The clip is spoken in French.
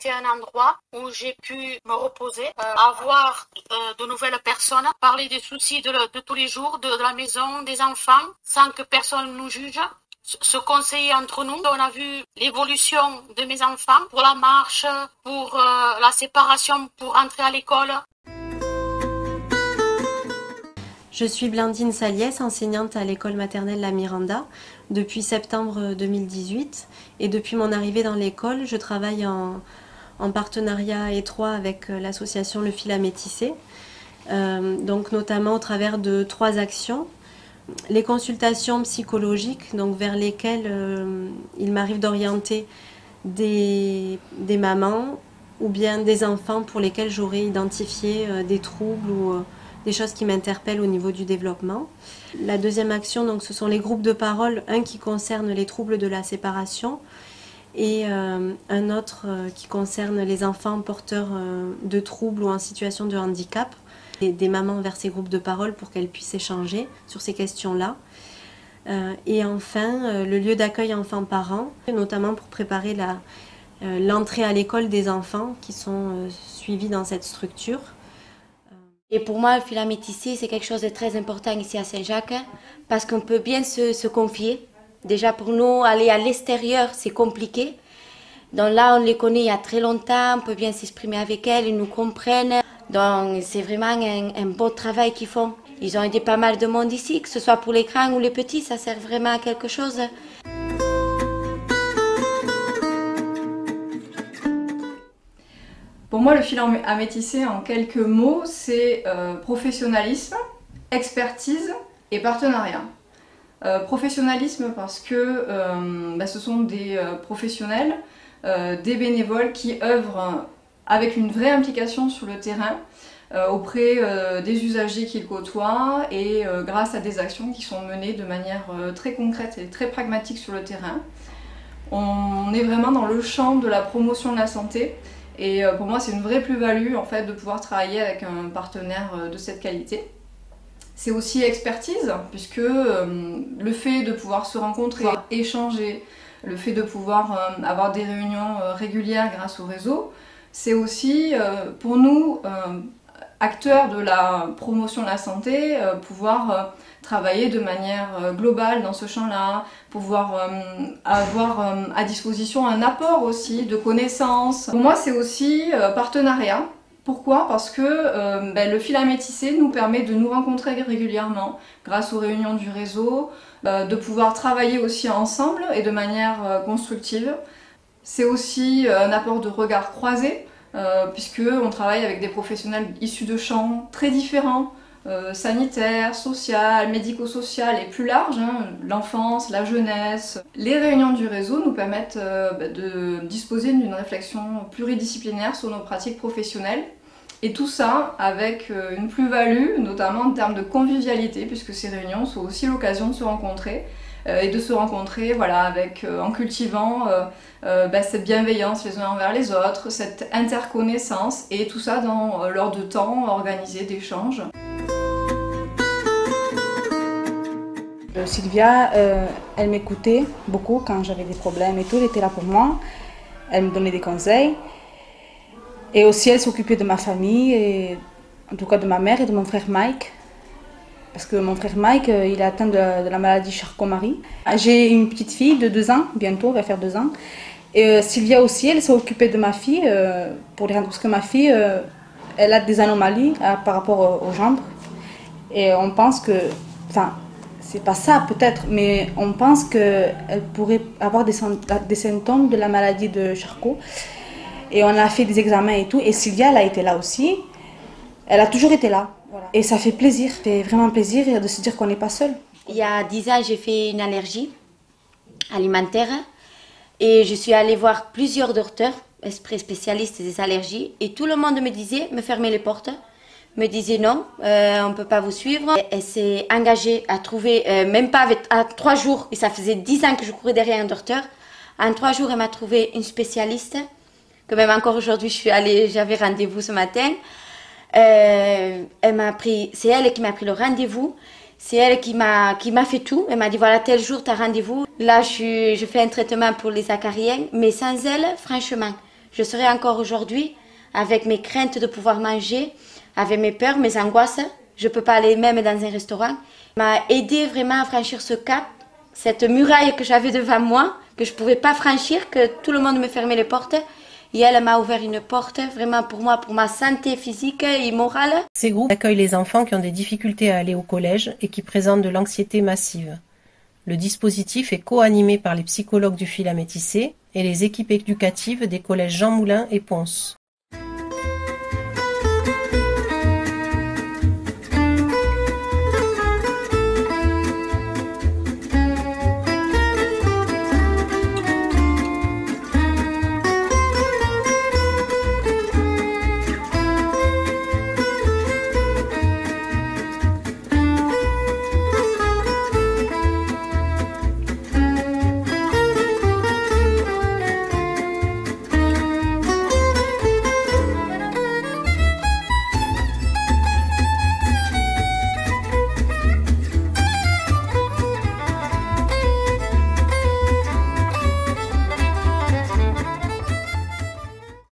été un endroit où j'ai pu me reposer, avoir de nouvelles personnes, parler des soucis de tous les jours, de la maison, des enfants, sans que personne nous juge. Se conseiller entre nous. On a vu l'évolution de mes enfants pour la marche, pour la séparation, pour entrer à l'école. Je suis Blandine Saliès, enseignante à l'école maternelle La Miranda depuis septembre 2018. Et depuis mon arrivée dans l'école, je travaille en partenariat étroit avec l'association Le Fil à Métisser, donc notamment au travers de 3 actions. Les consultations psychologiques, donc vers lesquelles il m'arrive d'orienter des mamans ou bien des enfants pour lesquels j'aurais identifié des troubles ou des choses qui m'interpellent au niveau du développement. La deuxième action, donc, ce sont les groupes de parole, un qui concerne les troubles de la séparation et un autre qui concerne les enfants porteurs de troubles ou en situation de handicap. Des mamans vers ces groupes de parole pour qu'elles puissent échanger sur ces questions-là. Et enfin, le lieu d'accueil enfants-parents, notamment pour préparer l'entrée à l'école des enfants qui sont suivis dans cette structure. Et pour moi, le fil à métisser, c'est quelque chose de très important ici à Saint-Jacques parce qu'on peut bien se confier. Déjà pour nous, aller à l'extérieur, c'est compliqué. Donc là, on les connaît il y a très longtemps, on peut bien s'exprimer avec elles, ils nous comprennent. Donc c'est vraiment un beau travail qu'ils font. Ils ont aidé pas mal de monde ici, que ce soit pour les grands ou les petits, ça sert vraiment à quelque chose. Pour moi, le fil à métisser, en quelques mots, c'est professionnalisme, expertise et partenariat. Professionnalisme parce que ce sont des professionnels, des bénévoles qui œuvrent avec une vraie implication sur le terrain auprès des usagers qu'ils côtoient et grâce à des actions qui sont menées de manière très concrète et très pragmatique sur le terrain. On est vraiment dans le champ de la promotion de la santé. Et pour moi, c'est une vraie plus-value en fait, de pouvoir travailler avec un partenaire de cette qualité. C'est aussi expertise, puisque le fait de pouvoir se rencontrer, échanger, le fait de pouvoir avoir des réunions régulières grâce au réseau, c'est aussi pour nous, acteurs de la promotion de la santé, pouvoir travailler de manière globale dans ce champ-là, pouvoir avoir à disposition un apport aussi de connaissances. Pour moi, c'est aussi partenariat. Pourquoi? Parce que le fil à métisser nous permet de nous rencontrer régulièrement grâce aux réunions du réseau, de pouvoir travailler aussi ensemble et de manière constructive. C'est aussi un apport de regard croisé, puisqu'on travaille avec des professionnels issus de champs très différents, sanitaire, social, médico-social et plus large, l'enfance, la jeunesse. Les réunions du réseau nous permettent de disposer d'une réflexion pluridisciplinaire sur nos pratiques professionnelles. Et tout ça avec une plus-value, notamment en termes de convivialité, puisque ces réunions sont aussi l'occasion de se rencontrer. Et de se rencontrer en cultivant cette bienveillance les uns envers les autres, cette interconnaissance, et tout ça dans l'heure de temps organisé d'échanges. Sylvia, elle m'écoutait beaucoup quand j'avais des problèmes et tout, elle était là pour moi, elle me donnait des conseils. Et aussi elle s'occupait de ma famille, et en tout cas de ma mère et de mon frère Mike. Parce que mon frère Mike, il est atteint de la maladie Charcot-Marie. J'ai une petite fille de 2 ans, bientôt, elle va faire 2 ans. Et Sylvia aussi, elle s'est occupée de ma fille, parce que ma fille, elle a des anomalies par rapport aux jambes. Et on pense que, enfin, c'est pas ça peut-être, mais on pense qu'elle pourrait avoir des symptômes de la maladie de Charcot. Et on a fait des examens et tout, et Sylvia, elle a été là aussi. Elle a toujours été là. Voilà. Et ça fait plaisir, ça fait vraiment plaisir de se dire qu'on n'est pas seul. Il y a 10 ans, j'ai fait une allergie alimentaire et je suis allée voir plusieurs docteurs, spécialistes des allergies, et tout le monde me fermait les portes, me disait non, on ne peut pas vous suivre. Elle s'est engagée à trouver, même pas à 3 jours, et ça faisait 10 ans que je courais derrière un docteur, en 3 jours elle m'a trouvé une spécialiste, que même encore aujourd'hui j'avais rendez-vous ce matin. C'est elle qui m'a pris le rendez-vous, c'est elle qui m'a fait tout. Elle m'a dit voilà, tel jour tu as rendez-vous. Là je fais un traitement pour les acariens, mais sans elle, franchement, je serais encore aujourd'hui avec mes craintes de pouvoir manger, avec mes peurs, mes angoisses. Je ne peux pas aller même dans un restaurant. Elle m'a aidé vraiment à franchir ce cap, cette muraille que j'avais devant moi, que je ne pouvais pas franchir, que tout le monde me fermait les portes. Et elle m'a ouvert une porte, vraiment pour moi, pour ma santé physique et morale. Ces groupes accueillent les enfants qui ont des difficultés à aller au collège et qui présentent de l'anxiété massive. Le dispositif est co-animé par les psychologues du fil à métisser et les équipes éducatives des collèges Jean Moulin et Pons.